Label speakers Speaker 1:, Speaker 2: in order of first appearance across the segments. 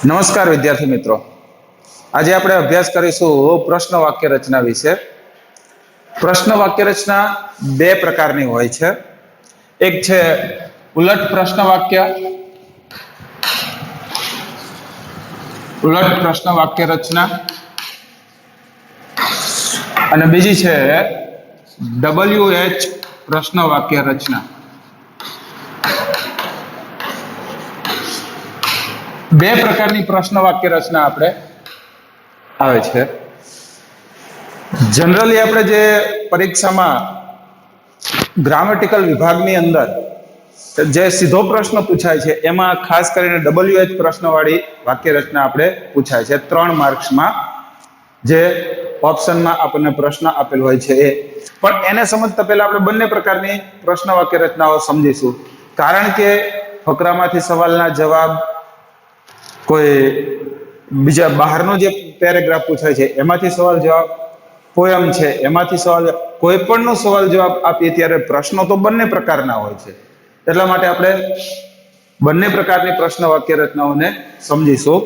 Speaker 1: નમસ્કાર વિદ્યાર્થી મિત્રો, આજે આપણે અભ્યાસ કરીશું પ્રશ્ન વાક્ય રચના વિશે. પ્રશ્ન વાક્ય રચના બે પ્રકારની હોય છે. એક છે ઉલટ પ્રશ્ન વાક્ય, ઉલટ પ્રશ્ન વાક્ય રચના, અને બીજી છે WH પ્રશ્ન વાક્ય રચના. બે પ્રકારની પ્રશ્ન વાક્ય રચના આપણે આવે છે. જનરલી આપણે જે પરીક્ષામાં ગ્રામેટિકલ વિભાગની અંદર જે સીધો પ્રશ્ન પૂછાય છે એમાં ખાસ કરીને WH પ્રશ્નવાળી વાક્ય રચના આપણે પૂછાય છે 3 માર્ક્સમાં. જે ઓપ્શનમાં આપણને પ્રશ્ન આપેલ હોય છે એ. પણ એને સમજતા પહેલા આપણે બંને પ્રકારની પ્રશ્ન વાક્ય રચનાઓ સમજીશું. કારણ કે ફકરામાંથી સવાલના જવાબ, કોઈ બીજા બહારનો જે પેરેગ્રાફ પૂછાય છે એમાંથી સવાલ જવાબ, પોયમ છે એમાંથી સવાલ, કોઈ પણનો સવાલ જવાબ આપીએ ત્યારે પ્રશ્નો તો બંને પ્રકારના હોય છે. એટલા માટે આપણે બંને પ્રકારની પ્રશ્ન વાક્ય રચનાઓને સમજીશું.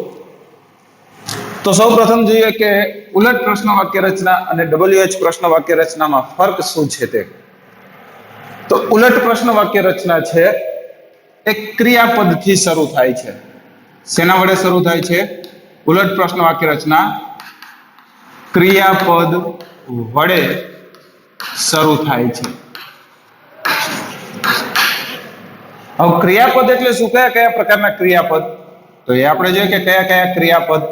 Speaker 1: તો સૌ પ્રથમ જોઈએ કે ઉલટ પ્રશ્ન વાક્ય રચના અને WH પ્રશ્ન વાક્ય રચનામાં ફરક શું છે તે. તો ઉલટ પ્રશ્ન વાક્ય રચના છે એક ક્રિયાપદથી શરૂ થાય છે. શેના વડે શરૂ થાય છે? ઉલટ પ્રશ્ન વાક્ય રચના ક્રિયાપદ વડે શરૂ થાય છે. હવે ક્રિયાપદ એટલે શું? કયા કયા પ્રકારના ક્રિયાપદ? તો એ આપણે જોઈએ કે કયા કયા ક્રિયાપદ.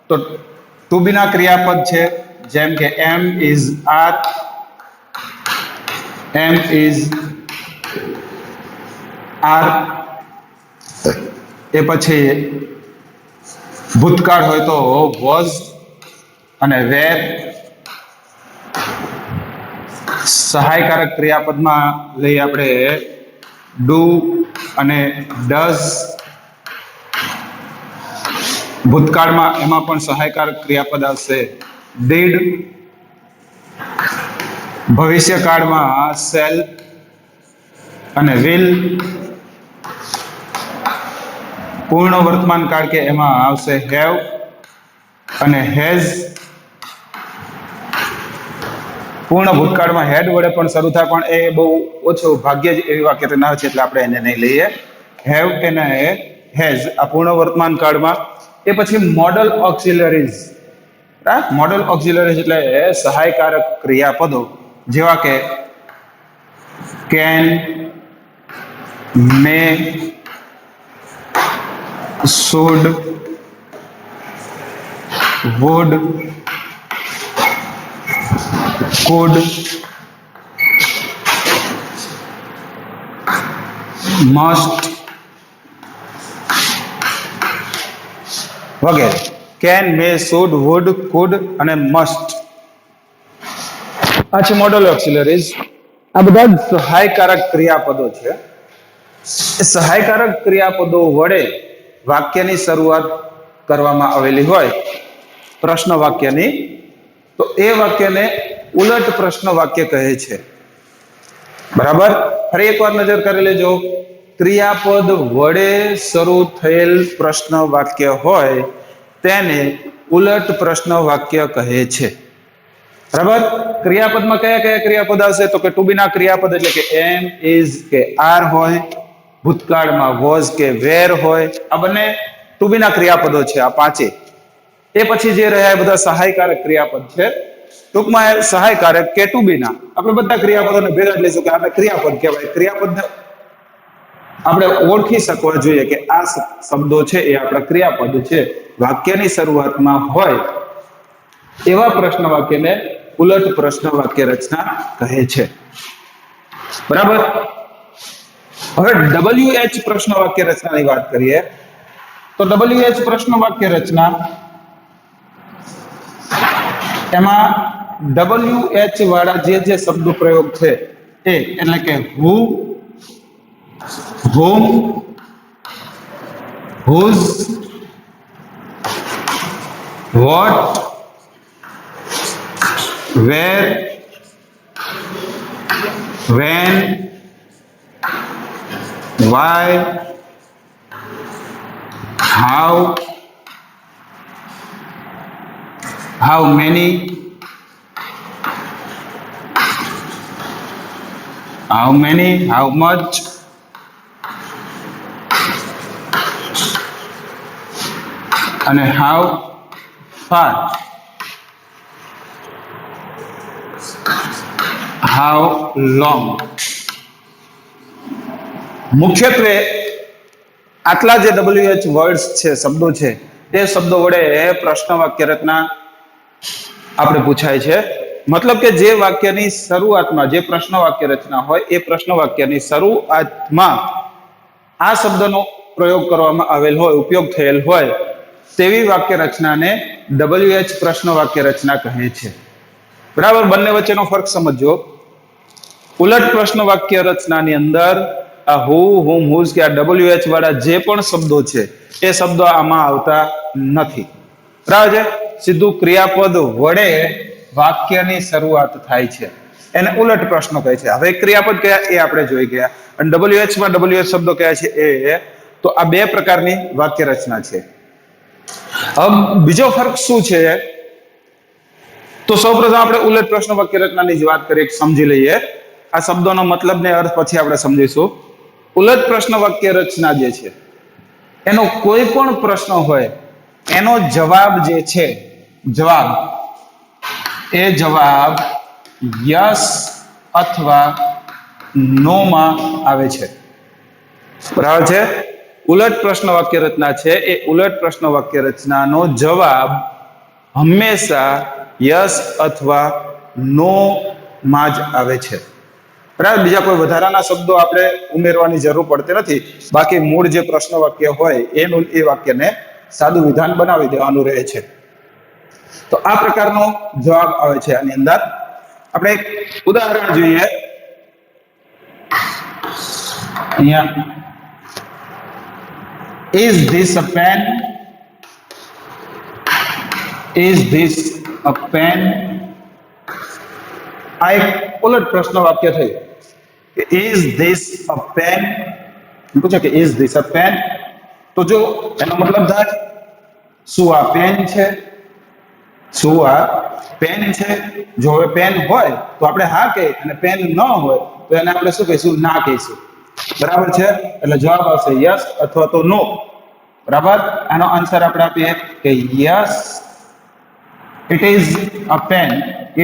Speaker 1: તો ટુ બી ના ક્રિયાપદ છે, જેમ કે am is are, am is are. એ પછી ભૂતકાળ હોય તો વોઝ અને વેર. સહાયકારક ક્રિયાપદમાં લઈ આપણે ડુ અને ડઝ. ભૂતકાળમાં એમાં પણ સહાયકારક ક્રિયાપદ આવશે ડીડ. ભવિષ્યકાળમાં શેલ અને વિલ. પૂર્ણ વર્તમાન કાળ કે એમાં આવશે હેવ અને હેઝ. પૂર્ણ ભૂતકાળમાં હેડ વડે પણ શરૂ થાય, પણ એ બહુ ઓછું, ભાગ્યે જ એવી વાક્ય રચના છે એટલે આપણે એને નહીં લઈએ. હેવ અને હેઝ આ પૂર્ણ વર્તમાન કાળમાં. એ પછી મોડલ ઓક્સિલરીઝ. મોડલ ઓક્સિલરીઝ એટલે સહાયકારક ક્રિયાપદો જેવા કે can, may, should, would, could, must વગેરે. Can, may, should, would, could અને મસ્ટ આ છે મોડલ ઓક્સિલરીઝ. આ બધા સહાયકારક ક્રિયાપદો છે. એ સહાયકારક ક્રિયાપદો વડે વાક્યની શરૂઆત કરવામાં આવેલી હોય પ્રશ્ન વાક્યની, તો એ વાક્યને ઉલટ પ્રશ્ન વાક્ય કહે છે. બરાબર? ફરી એકવાર નજર કરી લેજો. ક્રિયાપદ વડે શરૂ થયેલ પ્રશ્ન વાક્ય હોય તેને ઉલટ પ્રશ્ન વાક્ય કહે છે. બરાબર? ક્રિયાપદમાં કયા કયા ક્રિયાપદ આવશે? તો કે ટુ બી ના ક્રિયાપદ એટલે કે એમ, ઇઝ કે આર હોય. ભૂતકાળમાં વોઝ કે વેર હોય. આ બંને ટુ બી ના ક્રિયાપદો છે, આ પાંચે. એ પછી જે રહ્યા બધા સહાયકારક ક્રિયાપદ છે. ટૂંકમાં સહાયકારક કે ટુ બી ના આપણે બધા ક્રિયાપદોને ભેગા જ લઈશું કે આપણે ક્રિયાપદ કહેવાય. ક્રિયાપદ આપણે ઓળખી શકવા જોઈએ કે આ શબ્દો છે એ આપણા ક્રિયાપદ છે. વાક્યની શરૂઆતમાં હોય એવા પ્રશ્ન વાક્યને ઉલટ પ્રશ્ન વાક્ય રચના કહે છે. બરાબર? હવે WH પ્રશ્ન વાક્ય રચનાની વાત કરીએ તો WH પ્રશ્ન વાક્ય રચના એમાં WH વાળા જે શબ્દ પ્રયોગ છે એ એટલે કે who, whom, whose, what, where, when, why, how, how many, how many, how much, અને હાઉ ફાર, હાઉ લોંગ. મુખ્યત્વે આટલા જે WH વર્ડ્સ છે, શબ્દો છે, તે શબ્દો વડે પ્રશ્ન વાક્ય રચના આપણે પૂછાય છે. મતલબ કે જે વાક્યની શરૂઆતમાં જે પ્રશ્ન વાક્ય રચના હોય એ પ્રશ્ન વાક્યની શરૂઆતમાં આ શબ્દનો પ્રયોગ કરવામાં આવેલ હોય, ઉપયોગ થયેલ હોય તેવી વાક્ય રચનાને WH પ્રશ્ન વાક્ય રચના કહે છે. બરાબર, બંને વચ્ચેનો ફરક સમજો. ઉલટ પ્રશ્ન વાક્ય રચનાની અંદર આ હુ, હુમ, હુઝ કે આ WH વાળા જે પણ શબ્દો છે એ શબ્દો આમાં આવતા નથી. બરાબર છે, સીધું ક્રિયાપદ વડે વાક્યની શરૂઆત થાય છે, એને ઉલટ પ્રશ્નો કહે છે. હવે ક્રિયાપદ કયા એ આપણે જોઈ ગયા, અને WH માં WH શબ્દો કયા છે એ, તો આ બે પ્રકારની વાક્ય રચના છે. હવે બીજો ફરક શું છે, તો સૌપ્રથમ આપણે ઉલટ પ્રશ્ન વાક્ય રચનાની જ વાત કરીએ, સમજી લઈએ. આ શબ્દોનો મતલબ ને અર્થ પછી આપણે સમજીશું. ઉલટ પ્રશ્ન વાક્ય રચના જે છે એનો કોઈ પણ પ્રશ્ન હોય એનો જવાબ જે છે, જવાબ યસ અથવા નો માં આવે છે. બરાબર છે, ઉલટ પ્રશ્ન વાક્ય રચના છે એ ઉલટ પ્રશ્ન વાક્ય રચનાનો જવાબ હંમેશા યસ અથવા નો માં જ આવે છે. બરાબર, બીજા કોઈ વધારાના શબ્દો આપણે ઉમેરવાની જરૂર પડતી નથી. બાકી મૂળ જે પ્રશ્ન વાક્ય હોય એનું એ વાક્યને સાદું વિધાન બનાવી દેવાનું રહે છે. તો આ પ્રકારનો જવાબ આવે છે. આની અંદર આપણે એક ઉદાહરણ જોઈએ. અહીંયા is this a pen? Is this a pen? આ એક ઉલટ પ્રશ્ન વાક્ય થયું. Is this a pen? પૂછે કે is this a pen? તો જો એનો મતલબ થાય શું આ પેન છે, શું આ પેન છે. જો હવે પેન હોય તો આપણે હા કહીએ, અને પેન ન હોય તો એને આપણે શું કહીશું, ના કહીશું. બરાબર છે, એટલે જવાબ આવશે યસ અથવા તો નો. બરાબર, આનો આન્સર આપણે આપીએ કે yes it is a pen.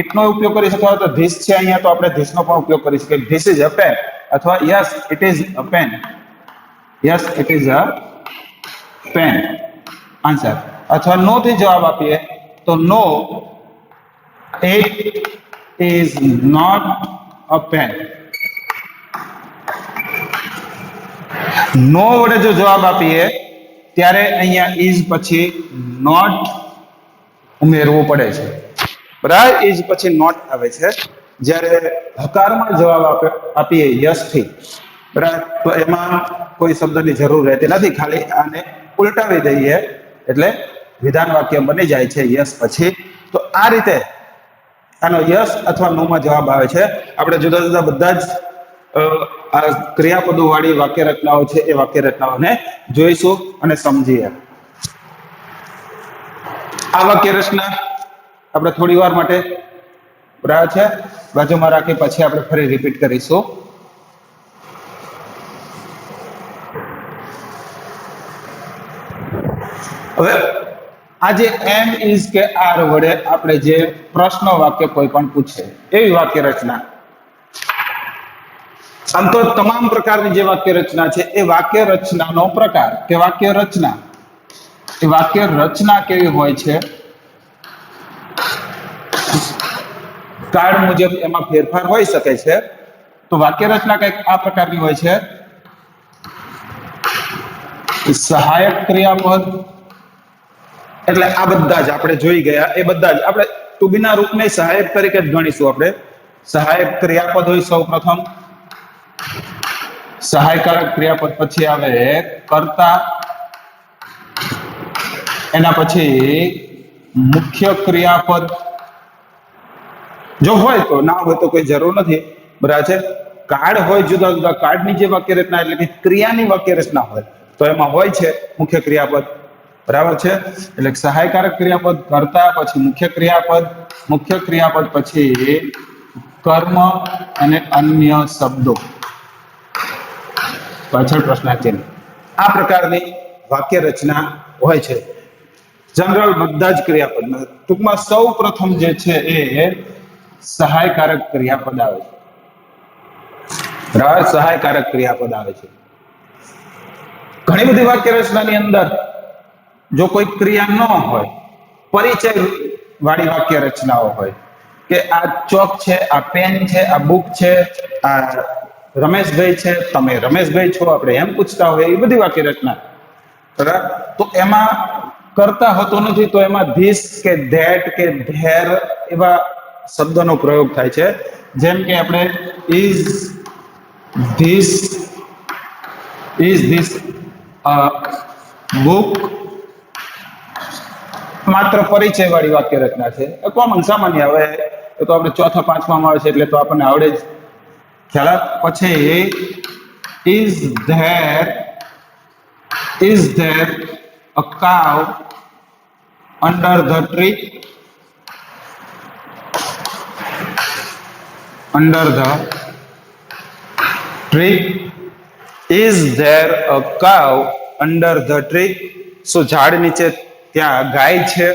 Speaker 1: It નો ઉપયોગ કરી શકો તો ધીસ છે અહીંયા, તો આપણે ધીસ નો પણ ઉપયોગ કરી શકીએ, ધીસ ઇઝ અ પેન, અથવા yes it is a pen, yes it is a pen answer. અથવા નો થી જવાબ આપીએ તો no it is not a pen. No વડે જો જવાબ આપીએ ત્યારે અહીંયા ઇઝ પછી નોટ ઉમેરવું પડે છે. બરાબર, ઇઝ પછી નોટ આવે છે. જ્યારે હકારમાં જવાબ આપીએ યસ થી, બરાબર, તો એમાં કોઈ શબ્દની જરૂર રહેતી નથી, ખાલી આને ઉલટાવી દઈએ એટલે વિધાન વાક્ય બની જાય છે યસ પછી. તો આ રીતે આનો યસ અથવા નો માં જવાબ આવે છે. આપણે જુદા જુદા બધા જ આ ક્રિયાપદો વાળી વાક્ય રચનાઓ છે એ વાક્ય રચનાઓને જોઈશું અને સમજીએ. આ વાક્ય રચના આપણે થોડી વાર માટે બરાબર છે બાજુમાં રાખી, પછી આપણે ફરી રિપીટ કરીશું. હવે આ જે એમ ઇઝ કે આર વડે આપણે જે પ્રશ્ન વાક્ય કોઈ પણ પૂછે એવી વાક્ય રચના. આમ તો તમામ પ્રકારની જે વાક્ય રચના છે એ વાક્ય રચનાનો પ્રકાર કે વાક્ય રચના, એ વાક્ય રચના કેવી હોય છે, કાળ મુજબ એમાં ફેરફાર હોઈ શકે છે. તો વાક્ય રચના કંઈક આ પ્રકારની હોય છે. સહાયક ક્રિયાપદ, એટલે આ બધા જ આપણે જોઈ ગયા એ બધા જ આપણે ટુ બી ના રૂપને સહાયક તરીકે જ ગણીશું. આપણે સહાયક ક્રિયાપદ હોય સૌ પ્રથમ, સહાયકારક ક્રિયાપદ પછી આવે કર્તા, એના પછી મુખ્ય ક્રિયાપદ. જો હોય તો, ના હોય તો કોઈ જરૂર નથી. બરાબર છે, કાર્ડ હોય જુદા જુદા, કાર્ડની જે વાક્ય રચના એટલે કે ક્રિયાની વાક્ય રચના હોય તો એમાં હોય છે મુખ્ય ક્રિયાપદ. બરાબર છે. એટલે સહાયકારક ક્રિયાપદ કર્તા, પછી મુખ્ય ક્રિયાપદ પછી કર્મ અને અન્ય શબ્દો, પાછળ પ્રશ્નાર્થ ચિહ્ન. આ પ્રકારની વાક્ય રચના હોય છે જનરલ બધા જ ક્રિયાપદમાં. ટૂંકમાં સૌ પ્રથમ જે છે એ સહાયકારક ક્રિયાપદ આવે છે. બરાબર, સહાયકારક ક્રિયાપદ આવે છે. ઘણી બધી વાક્ય રચનાની અંદર જો કોઈ ક્રિયા ન હોય, પરિચય વાળી વાક્ય રચનાઓ હોય કે આ ચોક છે, આ પેન છે, આ બુક છે, આ રમેશભાઈ છે, તમે રમેશભાઈ છો, આપણે એમ પૂછતા હોય, એ બધી વાક્ય રચના. બરાબર, તો એમાં કરતા હોતો નથી, તો એમાં ધીસ કે ધેટ કે ધેર એવા શબ્દનો પ્રયોગ થાય છે. જેમ કે આપણે ઇઝ ધીસ બુક, માત્ર પરિચય વાળી વાક્ય રચના છે, કોમન સામાન્ય. હવે એ તો આપણે ચોથા પાંચમામાં આવે છે એટલે તો આપણને આવડે જ ખ્યાલ. પછી ઇઝ ધેર અ કાવ under the tree, is there a કાવ અંડર ધ ટ્રી. શું ઝાડ નીચે ત્યાં ગાય છે?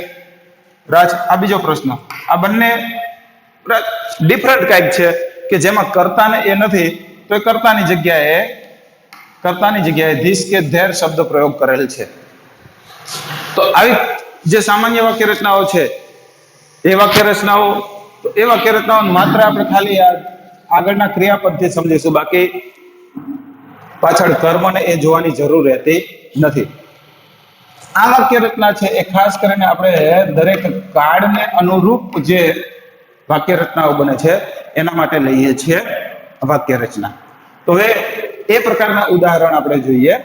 Speaker 1: રાજ, આ બીજો પ્રશ્ન. આ બંને ડિફરન્ટ કાંઈક છે કે જેમાં કર્તા ને એ નથી, તો એ કર્તાની જગ્યાએ ધીસ કે ધેર શબ્દ પ્રયોગ કરેલ છે. તો આવી જે સામાન્ય વાક્ય રચનાઓ છે એ વાક્ય રચનાઓ માત્ર આપણે ખાલી આગળના ક્રિયાપદથી સમજીશું, બાકી પાછળ કર્મને એ જોવાની જરૂર રહેતી નથી. આ વાક્ય રચના છે એ ખાસ કરીને આપણે દરેક કાળને અનુરૂપ જે વાક્ય રચનાઓ બને છે એના માટે લઈએ છીએ વાક્ય રચના. તો હવે એ પ્રકારના ઉદાહરણ આપણે જોઈએ.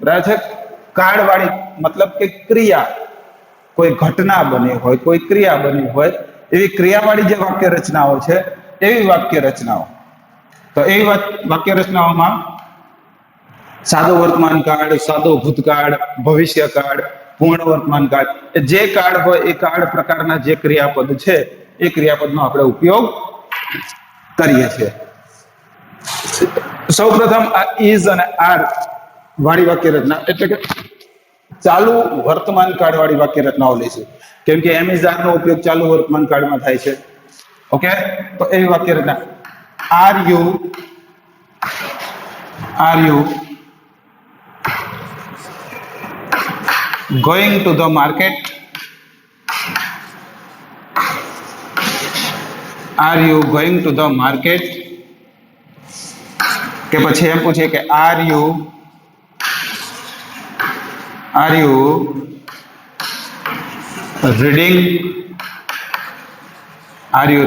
Speaker 1: બરાબર છે. કાળવાળી મતલબ કે ક્રિયા, કોઈ ઘટના બની હોય, કોઈ ક્રિયા બની હોય, એવી ક્રિયાવાળી જે વાક્ય રચનાઓ છે એવી વાક્ય રચનાઓ. તો એવી વાક્ય રચનાઓમાં સાદો વર્તમાન કાળ, સાદો ભૂતકાળ, ભવિષ્યકાળ, પૂર્ણ વર્તમાન કાળ, જે કાળ હોય એ કાળ પ્રકારના જે ક્રિયાપદ છે એ ક્રિયાપદનો આપણે ઉપયોગ કરીએ છીએ. સૌપ્રથમ આ ઇઝ અને આર વાળી વાક્ય રચના, એટલે કે ચાલુ વર્તમાન કાળ વાળી વાક્ય રચનાઓ લઈશું. કેમ કે એમ ઇઝ આર નો ઉપયોગ ચાલુ વર્તમાન કાળમાં થાય છે. ઓકે, તો એવી વાક્ય રચના. Are you going to the market? Are you going to the market? કે પછી એમ પૂછે કે are you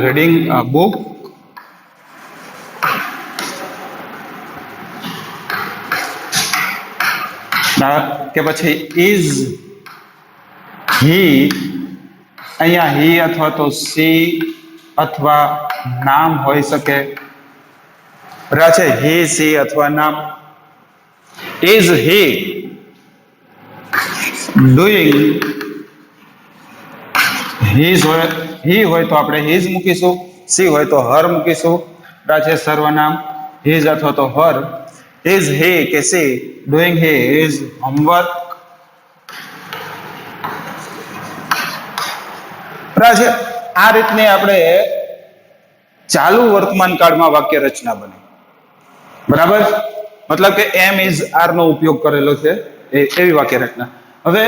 Speaker 1: reading a book? કે પછી is he, અહીંયા he અથવા તો she અથવા નામ હોઈ શકે. બરાબર છે, he she અથવા નામ. is he doing, he હોય તો આપણે his મૂકીશું, she હોય તો her મૂકીશું. બરાબર છે, સર્વનામ his અથવા તો her. is he કે she doing his homework? બરાબર છે. આ રીતની આપણે ચાલુ વર્તમાન કાળમાં વાક્ય રચના બને. બરાબર, મતલબ કે એમ ઇઝ આર નો ઉપયોગ કરેલો છે એવી વાક્ય રચના. હવે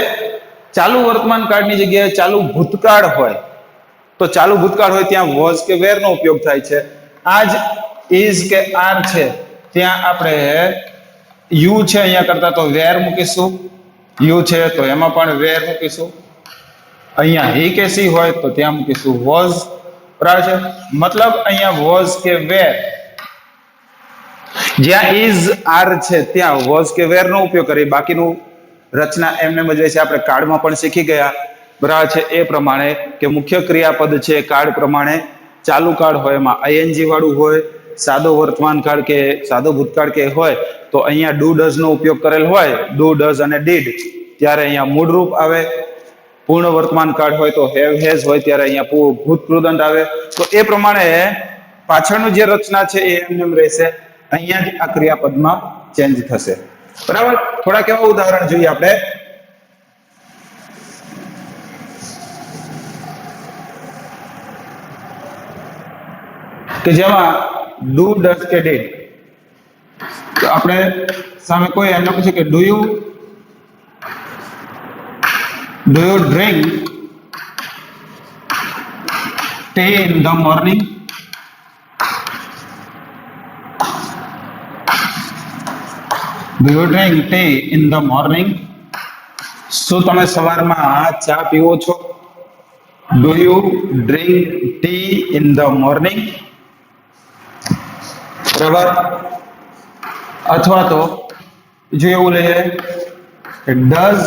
Speaker 1: ચાલુ વર્તમાન કાળની જગ્યાએ ચાલુ ભૂતકાળ હોય, તો ચાલુ ભૂતકાળ હોય ત્યાં વોઝ કે વેર નો ઉપયોગ થાય છે. આજ ઇઝ કે આર છે ત્યાં આપણે યુ છે અહીંયા કરતા તો વેર મૂકીશું, યુ છે તો એમાં પણ વેર મૂકીશું. અહીંયા હી કે સી હોય તો ત્યાં મૂકીશું વોઝ. બરાબર છે, મતલબ અહીંયા વોઝ કે વેર, જ્યાં ઇઝ આર છે ત્યાં વોઝ કે વેર નો ઉપયોગ કરી, બાકીનું રચના એમને મજે છે. આપણે કાર્ડમાં પણ શીખી ગયા. બરાબર છે, એ પ્રમાણે કે મુખ્ય ક્રિયાપદ છે કાર્ડ પ્રમાણે ચાલુ કાળ હોય એમાં આઈએનજી વાળું હોય, સાદો વર્તમાન કાળ કે સાદો ભૂતકાળ કે હોય તો અહીંયા ડુ ડઝ નો ઉપયોગ કરેલ હોય, ડુ ડઝ અને ડીડ. ત્યારે અહીંયા મૂળરૂપ આવે, પૂર્ણ વર્તમાન કાળ હોય તો હેવ હેઝ હોય ત્યારે અહીંયા ભૂત કૃદંત આવે. તો એ પ્રમાણે પાછળનું જે રચના છે એ એમ રહેશે, અહીંયા જ આ ક્રિયાપદમાં ચેન્જ થશે. બરાબર. થોડાક એવા ઉદાહરણ જોઈએ આપણે કે જેમાં ડુ ડઝ કે ડીડ. તો આપણે સામે કોઈ એમ લખ્યું છે કે do you drink tea in the morning? Do you drink tea in the morning? શું તમે સવારમાં ચા પીવો છો? Do you drink tea in the morning? બરાબર. અથવા તો જો એવું લઈએ કે does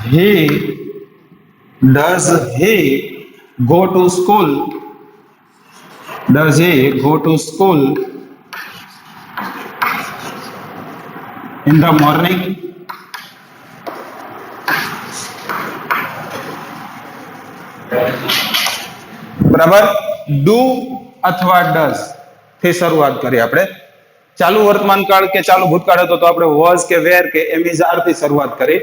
Speaker 1: he go to school? Does he go to school in the morning? બરાબર. ડુ અથવા ડઝ થી શરૂઆત કરી આપણે. ચાલુ વર્તમાન કાળ કે ચાલુ ભૂતકાળ હતો તો આપણે વોઝ કે વેર કે એમ ઇઝ આર થી શરૂઆત કરી.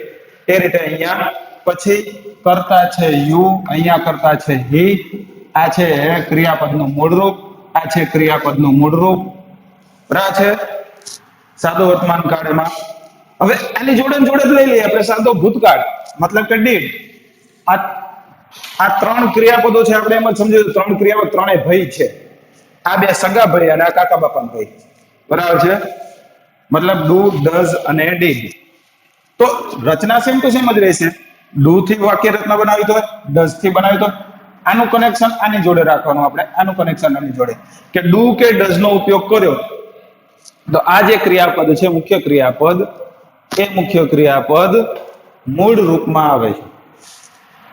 Speaker 1: એ રીતે અહીંયા પછી કરતા છે યુ, અહીંયા કરતા છે હી. આ છે ક્રિયાપદનું મૂળરૂપ, આ છે ક્રિયાપદનું મૂળરૂપ. બરાબર છે. સાદો વર્તમાન કાળમાં હવે આની જોડે જોડે જ લઈ લઈએ આપણે સાદો ભૂતકાળ, મતલબ કે ડીડ. આ ત્રણ ક્રિયાપદો છે, આપણે એમ જ સમજીએ ત્રણ ક્રિયાપદ, ત્રણે ભાઈ છે. આ બે સગા ભાઈ અને આ કાકા બાપાના ભાઈ. બરાબર છે. મતલબ ડુ, ડઝ અને ડીડ. તો રચના સેમ ટુ સેમ જ રહેશે. ડુ થી વાક્ય રચના બનાવી તો, ડઝ થી બનાવી તો, આનું કનેક્શન આની જોડે રાખવાનું આપણે, આનું કનેક્શન આની જોડે. કે ડુ કે ડઝ નો ઉપયોગ કર્યો તો આ જે ક્રિયાપદ છે મુખ્ય ક્રિયાપદ, એ મુખ્ય ક્રિયાપદ મૂળ રૂપમાં આવે છે.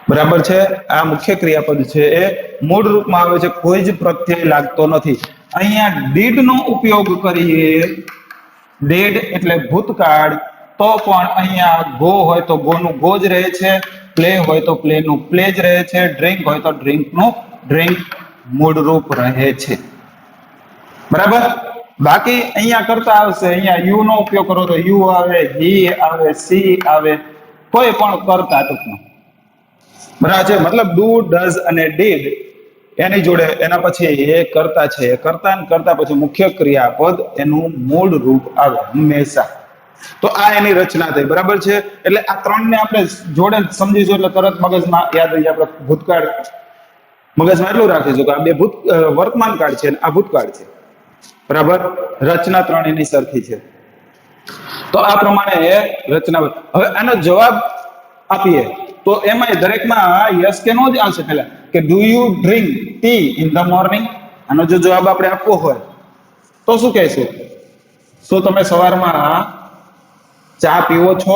Speaker 1: બરાબર છે. આ મુખ્ય ક્રિયાપદ છે એ મૂળ રૂપમાં આવે છે, કોઈ જ પ્રત્યય લાગતો નથી. અહીંયા ડીડ નો ઉપયોગ કરીએ, ડીડ એટલે ભૂતકાળ, તો પણ અહીંયા ગો હોય તો ગો નું ગો જ રહે છે, પ્લે હોય તો પ્લે નું પ્લે જ રહે છે, ડ્રિંક હોય તો ડ્રિંક નું ડ્રિંક મૂળ રૂપ રહે છે. બરાબર. બાકી અહીંયા કરતા આવશે, અહીંયા યુ નો ઉપયોગ કરો તો યુ આવે, હી આવે, સી આવે, કોઈ પણ કરતા ટૂંકમાં. બરાબર છે. મતલબ ડુ, ડઝ અને ડીડ એની જોડે એના પછી એ કરતા છે, કરતા ને કરતા પછી મુખ્ય ક્રિયાપદ એનું મૂળ રૂપ આવે હંમેશા. તો આ એની રચના થઈ. બરાબર છે. એટલે આ ત્રણને આપણે જોડે સમજીશું એટલે તરત મગજમાં યાદ રહી જાય. આપણે ભૂતકાળ મગજમાં એટલું રાખીશું કે આ બે વર્તમાન કાળ છે અને આ ભૂતકાળ છે. બરાબર. રચના ત્રણ એની સરખી છે. તો આ પ્રમાણે રચના. હવે આનો જવાબ આપીએ તો એમાં દરેકમાં યસ કે નો જ આવશે. પહેલા કે do you drink tea in the morning, આનો જો જવાબ આપણે આપવો હોય તો શું કહેશું? શું તમે સવારમાં ચા પીવો છો?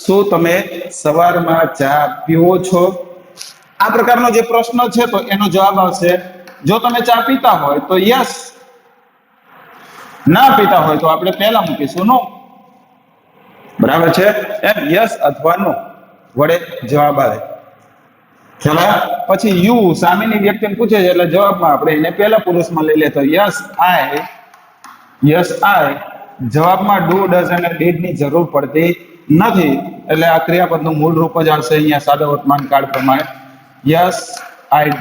Speaker 1: શું તમે સવારમાં ચા પીવો છો? આ પ્રકારનો જે પ્રશ્ન છે તો એનો જવાબ આવશે, જો તમે ચા પીતા હોય તો યસ, ના પીતા હોય તો આપણે પહેલા મૂકીશું નો. બરાબર છે. એમ યસ અથવા નો વડે જવાબ આવે. ચલો પછી યુ સામેની વ્યક્તિને પૂછે છે એટલે જવાબમાં આપણે એને પહેલા પુરુષમાં લઈ લે તો યસ આઈ, જવાબમાં ડુ, ડઝ અને ડીડ ની જરૂર પડતી નથી. એટલે આ ક્રિયાપદનું મૂળ રૂપ જ આવશે અહીંયા સાદા વર્તમાન કાળ પ્રમાણે. Yes I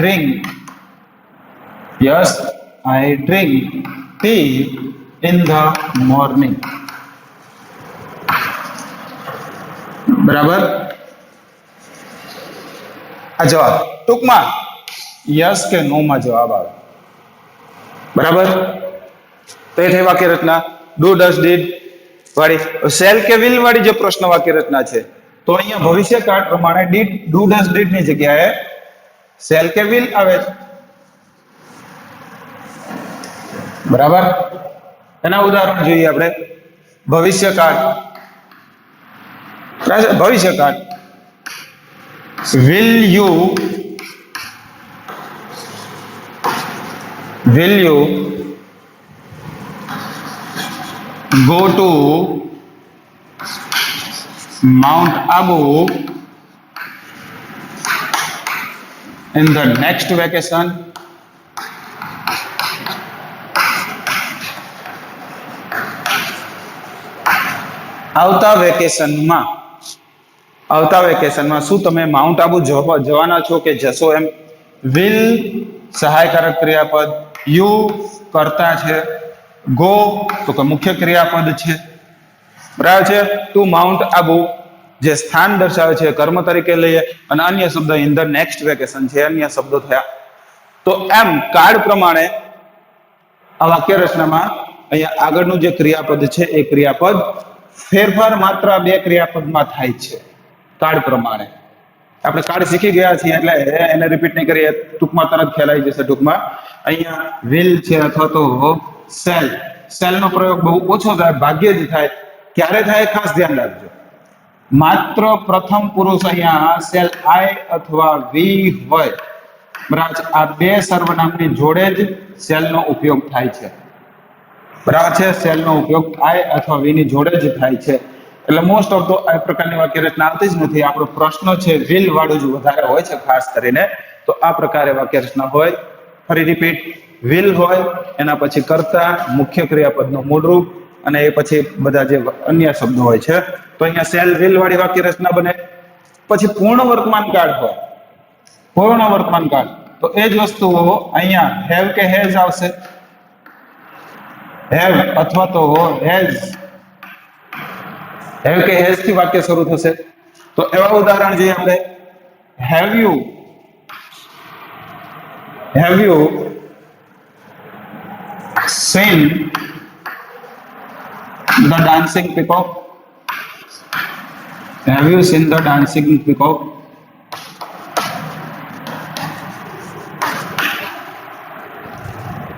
Speaker 1: drink tea in the morning. બરાબર. આ જવાબ ટૂંકમાં યસ કે નો માં જવાબ આવે. બરાબર. તો એ થઈ વાક્ય રચના ડુ, ડઝ, ડીડ વાળી. શેલ કે વિલ વાળી જે પ્રશ્ન વાક્ય રચના છે તો અહીંયા ભવિષ્યકાળ પ્રમાણે ડીડ, ડુ, ડઝ, ડીડ ની જગ્યાએ શેલ કે વિલ આવે છે. બરાબર. એના ઉદાહરણ જોઈએ આપણે. ભવિષ્યકાળ will you go to Mount Abu in the next vacation. આવતા વેકેશનમાં શું તમે માઉન્ટ આબુ જવાના છો કે જશો? એમ વિલ સહાયકારક ક્રિયાપદ, યુ કર્તા છે, ગો તો કે મુખ્ય ક્રિયાપદ છે. બરાબર છે. ટુ માઉન્ટ આબુ જે સ્થાન દર્શાવે છે કર્મ તરીકે લઈએ, અને અન્ય શબ્દ ઇન ધ નેક્સ્ટ વેકેશન છે અન્ય શબ્દો થયા. તો એમ કાર્ડ પ્રમાણે આ વાક્ય રચનામાં અહીંયા આગળનું જે ક્રિયાપદ છે એ ક્રિયાપદ ફેરફાર માત્ર બે ક્રિયાપદમાં થાય છે કાર્ડ પ્રમાણે. આપણે કાર્ડ શીખી ગયા છીએ એટલે એને રિપીટ નહીં કરીએ, ટૂંકમાં તરત ખ્યાલ આવી જશે. ટૂંકમાં અહીંયા વિલ છે અથવા તો સેલ નો પ્રયોગ બહુ ઓછો થાય, ભાગ્યે જ થાય. ક્યારે થાય ખાસ ધ્યાન રાખજો. માત્ર પ્રથમ પુરુષ અહીંયા સેલ આઈ અથવા વી હોય, બરાબર, આ બે સર્વનામની જોડે જ સેલનો ઉપયોગ થાય છે. બરાબર છે. સેલનો ઉપયોગ આઈ અથવા વી ની જોડે જ થાય છે. એટલે મોસ્ટ ઓફ તો આ પ્રકારની વાક્ય રચના આવતી જ નથી. આપણો પ્રશ્ન છે વિલ વાળું જ વધારે હોય છે ખાસ કરીને. તો આ પ્રકારે વાક્ય રચના હોય. ફરી રિપીટ, વિલ હોય, એના પછી કર્તા, મુખ્ય ક્રિયાપદનું મૂળરૂપ, અને એ પછી બધા જે અન્ય શબ્દો હોય છે. તો અહીંયા સેલ વિલ વાળી વાક્ય રચના બને. પછી પૂર્ણ વર્તમાન કાળ હોય. પૂર્ણ વર્તમાન કાળ તો એ જ વસ્તુઓ અહીંયા હેવ કે હેઝ આવશે. હેવ અથવા તો હેઝ કે હેઝ થી વાક્ય શરૂ થશે. તો એવા ઉદાહરણ જોઈએ આપણે. Have you seen the dancing peacock? Have you seen the dancing peacock?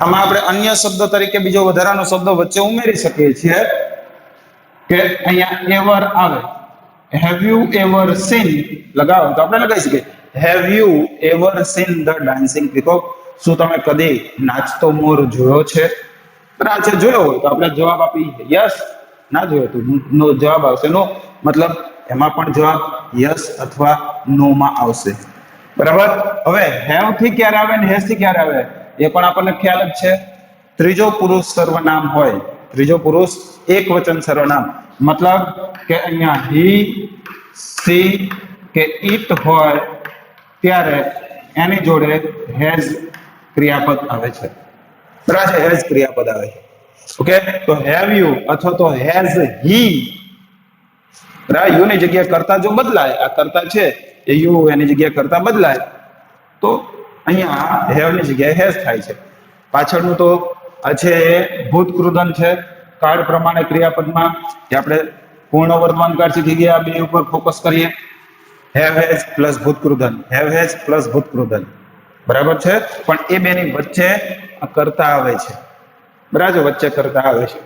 Speaker 1: આમાં આપણે અન્ય શબ્દ તરીકે બીજો વધારાનો શબ્દ વચ્ચે ઉમેરી શકીએ છીએ કે અહીંયા એવર આવે. હેવ યુ એવર સીન લગાવો તો આપણે લગાવી શકીએ have you ever seen the dancing peacock? શું તમે કદી નાચતો મોર જોયો છે? બરાબર છે. જોયો હોય તો આપણે જવાબ આપી યસ, ના જોયો તો નો જવાબ આવશે નો. મતલબ એમાં પણ જવાબ યસ અથવા નો માં આવશે. બરાબર. હવે હેવ થી ક્યારે આવે ને હેઝ થી ક્યારે આવે એ પણ આપણને ખ્યાલ જ છે. ત્રીજો પુરુષ સર્વનામ હોય, ત્રીજો પુરુષ એક વચન સર્વનામ, મતલબ કે અહીંયા હી, સી કે ઇટ હોય ત્યારે એની જોડે હેઝ ક્રિયાપદ આવે છે. બરાબર છે. હેઝ ક્રિયાપદ આવે છે. ઓકે. તો હેવ યુ અથવા તો હેઝ હી, બરાબર, યુ ની જગ્યાએ કરતા જો બદલાય, આ કરતા છે એ યુ એની જગ્યાએ કરતા બદલાય તો અહીંયા હેવ ની જગ્યાએ હેઝ થાય છે. પાછળનું તો આ છે ભૂતકૃદન છે કાળ પ્રમાણે ક્રિયાપદમાં, જે આપણે પૂર્ણ વર્તમાન કાળ શીખી ગયા. બે ઉપર ફોકસ કરીએ. હેવ હેઝ પ્લસ ભૂતકૃદન, હેવ હેઝ પ્લસ ભૂતકૃદન. બરાબર છે. પણ એ બેની વચ્ચે આ કરતા આવે છે. બરાબર, વચ્ચે કરતા આવે છે.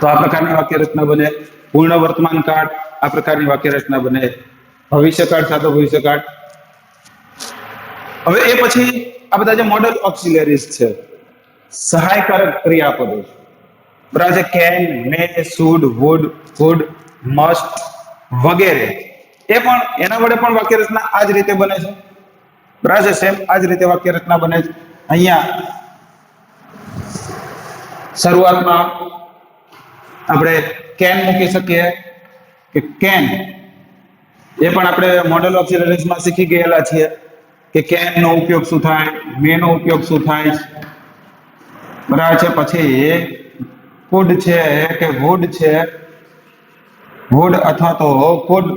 Speaker 1: તો આ પ્રકારની વાક્ય રચના બને. પૂર્ણ વર્તમાન કાળ આ પ્રકારની વાક્ય રચના બને. ભવિષ્યકાળ સાદો ભવિષ્યકાળ. હવે એ પછી આ બધા જે મોડલ ઓક્સિલરીઝ છે, સહાયકારક ક્રિયાપદો, બરાબર છે, can, may, should, would, could, must વગેરે, એ પણ એના વડે પણ વાક્ય રચના આ જ રીતે બને છે. બરાબર છે. સેમ આ જ રીતે વાક્ય રચના બને છે. અહીંયા શરૂઆતમાં આપણે કેન મૂકી શકીએ કે કેન, એ પણ આપણે મોડલ ઓક્સિલરીઝમાં શીખી ગયેલા છીએ કે કેન નો ઉપયોગ શું થાય, મે નો ઉપયોગ શું થાય. બરાબર છે. પછી કુડ છે કે વુડ છે, વુડ અથવા તો કુડ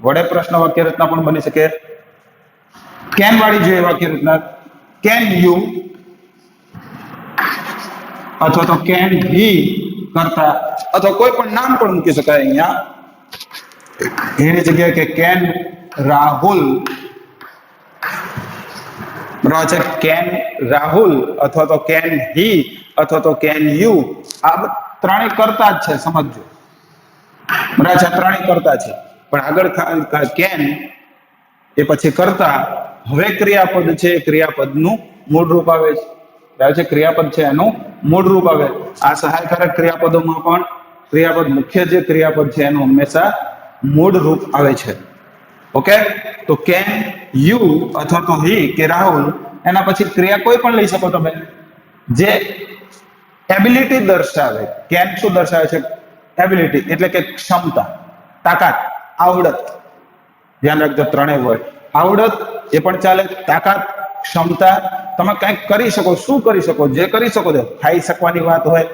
Speaker 1: વડે પ્રશ્ન વાક્ય રચના પણ બની શકે. કેન વાળી જોઈએ વાક્ય રચના, કેન યુ અથવા તો કેન હી કરતા, અથવા કોઈ પણ નામ પણ મૂકી શકાય અહીંયા એની જગ્યાએ કે કેન રાહુલ. બરાબર છે. કેન રાહુલ અથવા તો કેન હી અથવા તો કેન યુ, આ ત્રણેય કરતા જ છે, સમજજો. બરાબર છે. ત્રણેય કરતા છે, પણ આગળ કેન એ પછી કરતા. હવે ક્રિયાપદ છે, ક્રિયાપદનું મૂળ રૂપ આવે છે. બરાબર છે. ક્રિયાપદ છે એનું મૂળ રૂપ આવે. આ સહાયકારક ક્રિયાપદોમાં પણ ક્રિયાપદ મુખ્ય જે ક્રિયાપદ છે એનું હંમેશા મૂળ રૂપ આવે છે. ઓકે, તો કેન, યુ અથવા તો હી કે રાહુલ, એના પછી ક્રિયા કોઈ પણ લઈ શકો તમે જે એબિલિટી દર્શાવે. કેન શું દર્શાવે છે? એબિલિટી એટલે કે ક્ષમતા, તાકાત, આવડત. ધ્યાન રાખજો, ત્રણેય હોય. આવડત એ પણ ચાલે, તાકાત, ક્ષમતા. તમે કંઈક કરી શકો, શું કરી શકો, જે કરી શકો છો. ખાઈ શકવાની વાત હોય,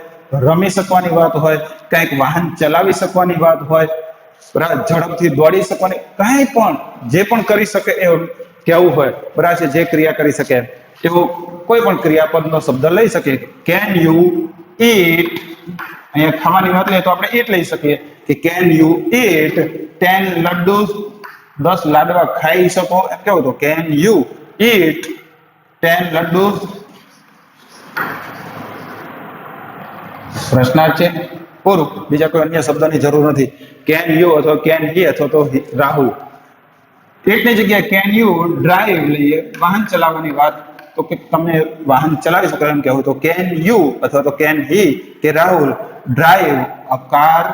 Speaker 1: રમી શકવાની વાત હોય, કંઈક વાહન ચલાવી શકવાની વાત હોય, ઝડપથી દોડી શકવાની, કંઈ પણ જે પણ કરી શકે એવું કેવું હોય, બરાબર છે. જે ક્રિયા કરી શકે એવો કોઈ પણ ક્રિયાપદનો શબ્દ લઈ શકીએ. કેન યુ ઈટ, અહીંયા ખાવાની વાત લઈએ તો આપણે ઈટ લઈ શકીએ કે કેન યુ ઈટ 10 લડ્ડુ, 10 લાડવા ખાઈ શકો એમ કેવું તો કેન યુ ઈટ 10 લડ્ડુ. પ્રશ્નાર્થ છે પૂરું, બીજા કોઈ અન્ય શબ્દની જરૂર નથી. કેન યુ અથવા કેન હી અથવા તો રાહુલ. ઈટની જગ્યાએ કેન યુ ડ્રાઈવ લઈએ, વાહન ચલાવવાની વાત, તો કે તમે વાહન ચલાવી શકો એમ કહેવું તો કેન યુ અથવા તો કેન હી કે રાહુલ ડ્રાઈવ અ કાર,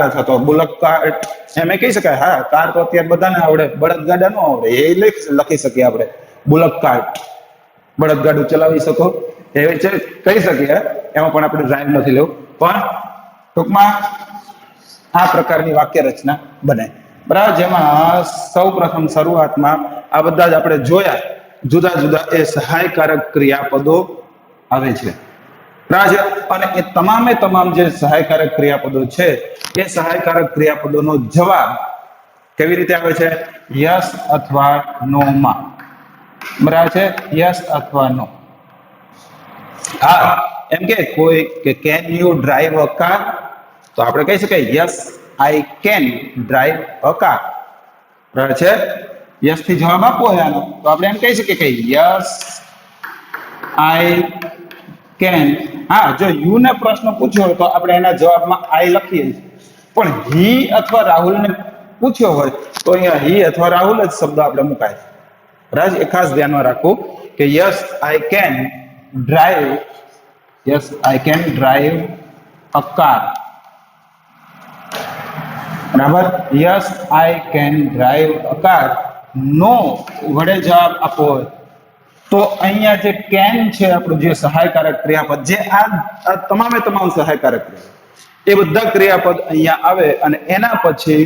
Speaker 1: અથવા તો બુલક કાર્ટ એમ કહી શકાય. હા, કાર તો અત્યારે બધાને આવડે, બળદગાડા ન આવડે એ લખી શકીએ આપણે બુલક કાર્ટ, બળદગાડું ચલાવી શકો એવી છે કહી શકીએ. એમાં પણ આપણે ડ્રાઈવ નથી લેવું, પણ ટૂંકમાં આ પ્રકારની વાક્ય રચના બને. બરાબર, જેમાં સૌ પ્રથમ શરૂઆતમાં આ બધા જ આપણે જોયા જુદા જુદા એ સહાયકારક ક્રિયાપદો આવે છે. અને એ તમામે તમામ જે સહાયકારક ક્રિયાપદો છે એ સહાયકારક ક્રિયાપદોનો જવાબ કેવી રીતે આવે છે? યસ અથવા નો માં. બરાબર છે, યસ અથવા નો. હા, એમ કે કોઈ કે can you drive a car, તો આપણે કહી શકાય yes I can drive a car. બરાબર છે, યસ થી જવાબ આપવો હોય આનો તો આપણે એમ કહી શકીએ કે યસ આઈ કેન. હા, જો યુ ને પ્રશ્ન પૂછ્યો હોય તો આપણે એના જવાબમાં આઈ લખીએ, પણ હી અથવા રાહુલ ને પૂછ્યો હોય તો અહીંયા હી અથવા રાહુલ જ શબ્દ આપણે મુકાય. બરાબર, એ ખાસ ધ્યાનમાં રાખવું કે yes I can drive, yes I can drive a car. બરાબર, yes I can drive a car. No વડે જવાબ આપવો હોય તો અહીંયા જે કેન છે આપણું જે સહાયકારક ક્રિયાપદ, જે આ તમામે તમામ સહાયકારક ક્રિયાપદ એ બધા ક્રિયાપદ અહીંયા આવે અને એના પછી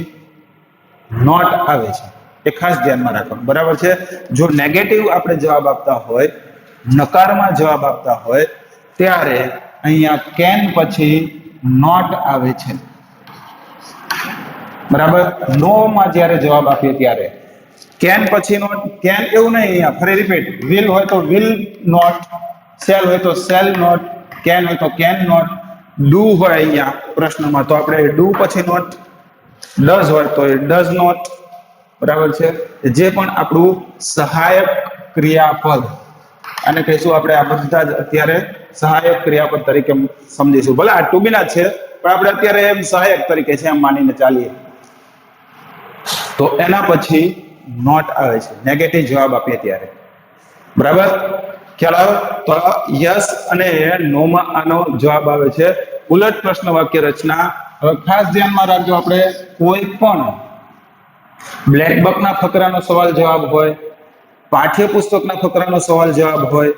Speaker 1: નોટ આવે છે. એ ખાસ ધ્યાનમાં રાખવાનું. બરાબર છે, જો નેગેટિવ આપણે જવાબ આપતા હોય, નકારમાં જવાબ આપતા હોય ત્યારે અહીંયા કેન પછી નોટ આવે છે. બરાબર, નો માં જ્યારે જવાબ આપીએ ત્યારે કેન પછી નોટ. કેન એવું નહીં, અહીંયા ફરી રિપીટ, વિલ હોય તો વિલ નોટ, સેલ હોય તો સેલ નોટ, કેન હોય તો કેન નોટ, ડુ હોય અહીંયા પ્રશ્નમાં તો આપણે ડુ પછી નોટ, ડઝ હોય તો ડઝ નોટ. બરાબર છે, જે પણ આપણું સહાયક ક્રિયાપદ, અને કહીશું આપણે આ બધા જ અત્યારે સહાયક ક્રિયાપદ તરીકે સમજીશું. ભલે આ ટુ બી ના છે પણ આપણે અત્યારે એમ સહાયક તરીકે છે એમ માનીને ચાલીએ. તો એના પછી નોટ આવે છે નેગેટિવ જવાબ આપીએ ત્યારે. બરાબર, ખ્યાલ આવે? તો યસ અને નો માં આનો જવાબ આવે છે. ઉલટ પ્રશ્ન વાક્ય રચના. હવે ખાસ ધ્યાનમાં રાખજો, આપણે કોઈ પણ બ્લેક બકના ફકરાનો સવાલ જવાબ હોય, પાઠ્યપુસ્તકના ફકરાનો સવાલ જવાબ હોય,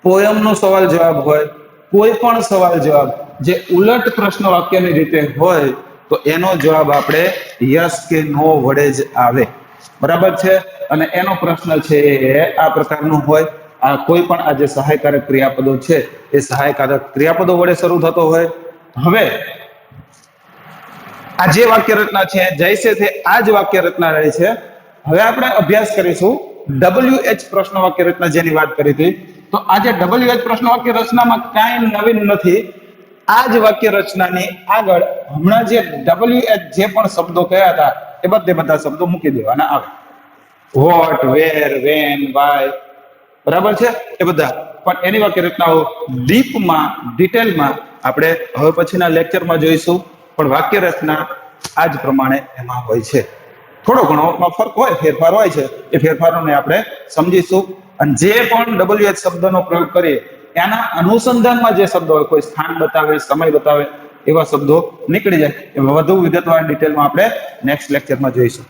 Speaker 1: પોયમનો સવાલ જવાબ હોય, કોઈ પણ સવાલ જવાબ જે ઉલટ પ્રશ્ન વાક્યની રીતે હોય તો એનો જવાબ આપણે યસ કે નો વડે જ આવે. બરાબર છે, અને એનો પ્રશ્ન છે આ પ્રકારનો હોય. આ કોઈ પણ આ જે સહાયકારક ક્રિયાપદો છે એ સહાયકારક ક્રિયાપદો વડે શરૂ થતો હોય. હવે આ જે વાક્ય રચના છે જૈસે છે આ જ વાક્ય રચના રહે છે. હવે આપણે અભ્યાસ કરીશું WH પ્રશ્ન વાક્ય રચના જેની વાત કરી હતી. તો આ જે WH પ્રશ્ન વાક્ય રચનામાં કાંઈ નવીન નથી. આ જ વાક્ય રચનાની આગળ હમણાં જે WH જે પણ શબ્દો કયા હતા એ બધા શબ્દો મૂકી દેવાના આવે. વોટ, વેર, વેન, વાય, બરાબર છે, એ બધા. પણ એની વાક્ય રચનાઓ ડીપમાં, ડિટેલમાં આપણે હવે પછીના લેક્ચરમાં જોઈશું. પણ વાક્ય રચના આ જ પ્રમાણે એમાં હોય છે. થોડો ઘણો ફરક હોય, ફેરફાર હોય છે. એ ફેરફારોને આપણે સમજીશું. અને જે પણ WH શબ્દનો પ્રયોગ કરીએ એના અનુસંધાનમાં જે શબ્દો હોય, કોઈ સ્થાન બતાવે, સમય બતાવે, એવા શબ્દો નીકળી જાય. એ વધુ વિગતવાર ડિટેલમાં આપણે નેક્સ્ટ લેક્ચરમાં જોઈશું.